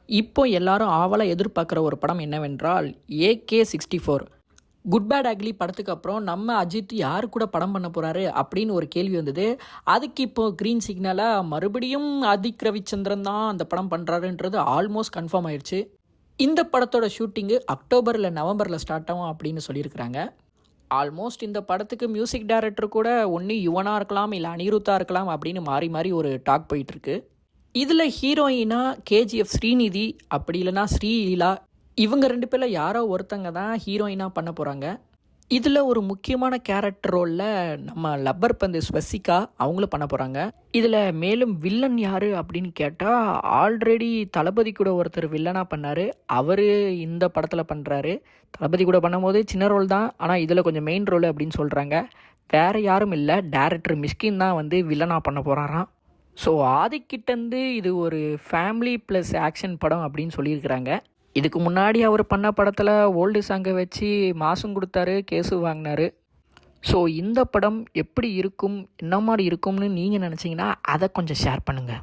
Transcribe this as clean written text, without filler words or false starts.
இப்போ எல்லாரும் ஆவலாக எதிர்பார்க்குற ஒரு படம் என்னவென்றால் AK64. குட் பேட் அக்லி படத்துக்கு அப்புறம் நம்ம அஜித் யார் கூட படம் பண்ண போகிறாரு அப்படின்னு ஒரு கேள்வி வந்தது. அதுக்கு இப்போ க்ரீன் சிக்னலாக மறுபடியும் ஆதிக் ரவிச்சந்திரன் தான் அந்த படம் பண்ணுறாருன்றது ஆல்மோஸ்ட் கன்ஃபார்ம் ஆயிடுச்சு. இந்த படத்தோட ஷூட்டிங்கு அக்டோபர் இல்லை நவம்பரில் ஸ்டார்ட் ஆகும் அப்படின்னு சொல்லியிருக்கிறாங்க. ஆல்மோஸ்ட் இந்த படத்துக்கு மியூசிக் டைரக்டர் கூட ஒன்று யுவனாக இருக்கலாம் இல்லை அனிருத்தா இருக்கலாம் அப்படின்னு மாறி மாறி ஒரு டாக் போயிட்டுருக்கு. இதில் ஹீரோயினா கேஜிஎஃப் ஸ்ரீநிதி அப்படி இல்லைனா ஸ்ரீலீலா இவங்க 2 பேரில் யாரோ ஒருத்தங்க தான் ஹீரோயினாக பண்ண போகிறாங்க. இதில் ஒரு முக்கியமான கேரக்டர் ரோலில் நம்ம லப்பர் பந்து ஸ்வசிகா அவங்களும் பண்ண போகிறாங்க. இதில் மேலும் வில்லன் யார் அப்படின்னு கேட்டால் ஆல்ரெடி தளபதி கூட ஒருத்தர் வில்லனாக பண்ணார், அவர் இந்த படத்தில் பண்ணுறாரு. தளபதி கூட பண்ணும்போது சின்ன ரோல் தான், ஆனால் இதில் கொஞ்சம் மெயின் ரோல் அப்படின்னு சொல்கிறாங்க. வேறு யாரும் இல்லை, டைரக்டர் மிஷ்கின் தான் வந்து வில்லனாக பண்ண போகிறாராம். ஸோ ஆதிக்கிட்டேருந்து இது ஒரு ஃபேமிலி ப்ளஸ் ஆக்ஷன் படம் அப்படின்னு சொல்லியிருக்கிறாங்க. இதுக்கு முன்னாடி அவர் பண்ண படத்தில் ஓல்டு சாங்கை வச்சு மாசும் கொடுத்தாரு, கேஸு வாங்கினார். ஸோ இந்த படம் எப்படி இருக்கும், என்ன மாதிரி இருக்கும்னு நீங்கள் நினச்சிங்கன்னா அதை கொஞ்சம் ஷேர் பண்ணுங்கள்.